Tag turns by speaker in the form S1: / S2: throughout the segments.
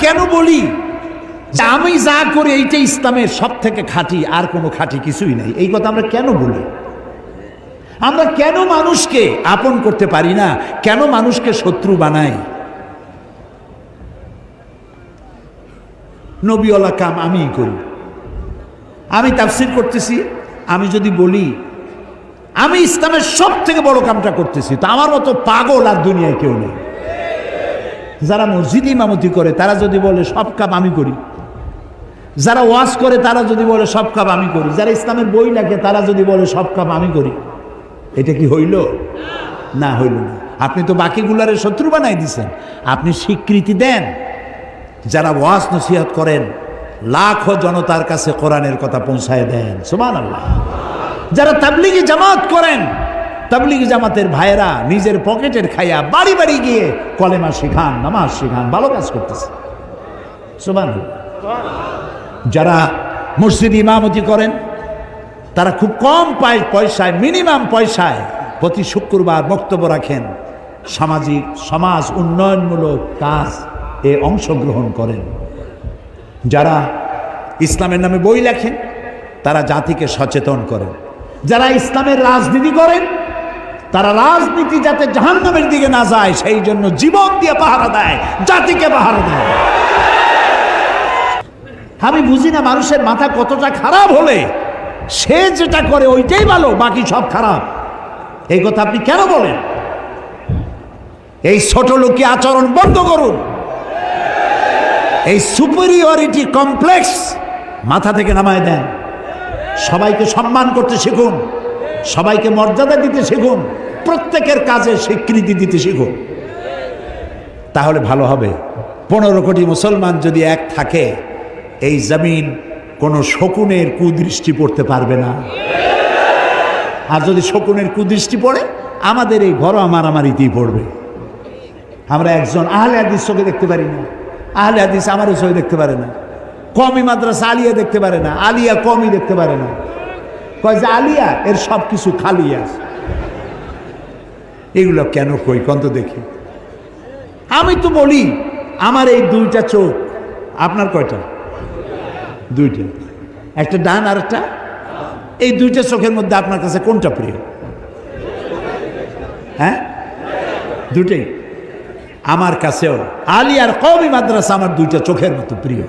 S1: কেন বলি যে আমি যা করি এইটা ইসলামের সব থেকে খাঁটি, আর কোনো খাঁটি কিছুই নাই? এই কথা আমরা কেন বলি? আমরা কেন মানুষকে আপন করতে পারি না? কেন মানুষকে শত্রু বানাই? নবীওয়ালা কাম আমিই করি। আমি তাফসীর করতেছি, আমি যদি বলি আমি ইসলামের সব থেকে বড় কামটা করতেছি, তো আমার মতো পাগল আর দুনিয়ায় কেউ নেই। যারা মসজিদ ইমামতি করে তারা যদি বলে সব কাম আমি করি, যারা ওয়াজ করে তারা যদি বলে সব কাম আমি করি, যারা ইসলামের বই লেখে তারা যদি বলে সব কাম আমি করি, এটা কি হইল? না, হইল না। আপনি তো বাকিগুলারে শত্রু বানাই দিছেন। আপনি স্বীকৃতি দেন, যারা ওয়াজ নসিহত করেন লাখো জনতার কাছে কোরআনের কথা পৌঁছায় দেন, সুবহানাল্লাহ। যারা তাবলীগি জামাত করেন, তাবলীগি জামাতের ভাইয়েরা নিজের পকেটের খাইয়া বাড়ি বাড়ি গিয়ে কলেমা শিখান, নামাজ শিখান, ভালো কাজ করতেছে, সুবহানাল্লাহ। যারা মসজিদ ইমামতি করেন তারা খুব কম পয়সায়, মিনিমাম পয়সায় প্রতি শুক্রবার বক্তব্য রাখেন, সমাজ উন্নয়নমূলক কাজ এ অংশগ্রহণ করেন। যারা ইসলামের নামে বই লেখেন তারা জাতিকে সচেতন করেন। যারা ইসলামের রাজনীতি করেন তারা রাজনীতি যাতে জাহান্নামের দিকে না যায় সেই জন্য জীবন দিয়ে পাহারা দেয়, জাতিকে পাহারা দেয়। আমি বুঝি না মানুষের মাথা কতটা খারাপ হলে সে যেটা করে ওইটাই ভালো, বাকি সব খারাপ। এই কথা আপনি কেন বলেন? এই ছোট লোকী আচরণ বন্ধ করুন। এই সুপিরিয়রিটি কমপ্লেক্স মাথা থেকে নামায় দেন। সবাইকে সম্মান করতে শিখুন, সবাইকে মর্যাদা দিতে শিখুন, প্রত্যেকের কাজে স্বীকৃতি দিতে শিখুন, তাহলে ভালো হবে। 15 কোটি মুসলমান যদি এক থাকে এই জমিন কোনো শকুনের কুদৃষ্টি পড়তে পারবে না। আর যদি শকুনের কুদৃষ্টি পড়ে আমাদের এই ঘর মারামারিতেই পড়বে। আমরা একজন আহলে হাদিস চোখে দেখতে পারি না, আহলে হাদিস আমারও চোখে দেখতে পারে না, কওমি মাদ্রাসা আলিয়া দেখতে পারে না, আলিয়া কওমি দেখতে পারে না। কয় যে আলিয়া এর সব কিছু খালি আছে। এগুলো কেন কই কন্ত দেখি? আমি তো বলি আমার এই দুইটা চোখ, আপনার কয়টা? দুইটা, একটা ডান আর একটা। এই দুইটা চোখের মধ্যে আপনার কাছে কোনটা প্রিয়? হ্যাঁ, দুটেই। আমার কাছেও আলী আর কওমি মাদ্রাসা আমার দুইটা চোখের মতো প্রিয়।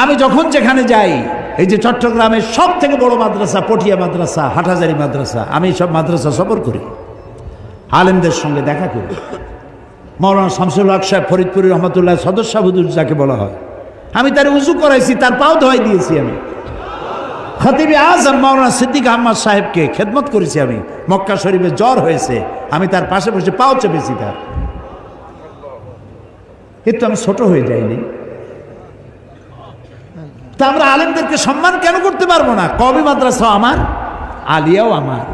S1: আমি যখন যেখানে যাই, এই যে চট্টগ্রামের সব থেকে বড় মাদ্রাসা পটিয়া মাদ্রাসা, হাটহাজারী মাদ্রাসা, আমি সব মাদ্রাসা সফর করি, আলেমদের সঙ্গে দেখা করি। মৌলানা শামসুল হক সাহেব ফরিদপুরি রহমতুল্লাহ সদস্য হুজুর যাকে বলা হয়, আমি তার উজু করাইছি, তার পাও ধোয়াই দিয়েছি। আমি খতিবে আজম মৌলানা সিদ্দিক আহমদ সাহেবকে খেদমত করেছি। আমি মক্কা শরীফে জ্বর হয়েছে, আমি তার পাশে বসে পাও চেপেছি তার। কিন্তু আমি ছোট হয়ে যাইনি। তা আমরা আলেমদেরকে সম্মান কেন করতে পারবো না? কওমি মাদ্রাসাও আমার, আলিয়াও আমার,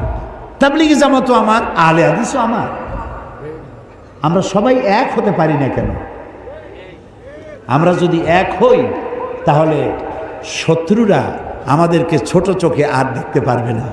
S1: তাবলীগি জামাতও আমার, আহলে হাদিসও আমার। আমরা সবাই এক হতে পারি না কেন? আমরা যদি এক হই তাহলে শত্রুরা আমাদেরকে ছোট চোখে আর দেখতে পারবে না।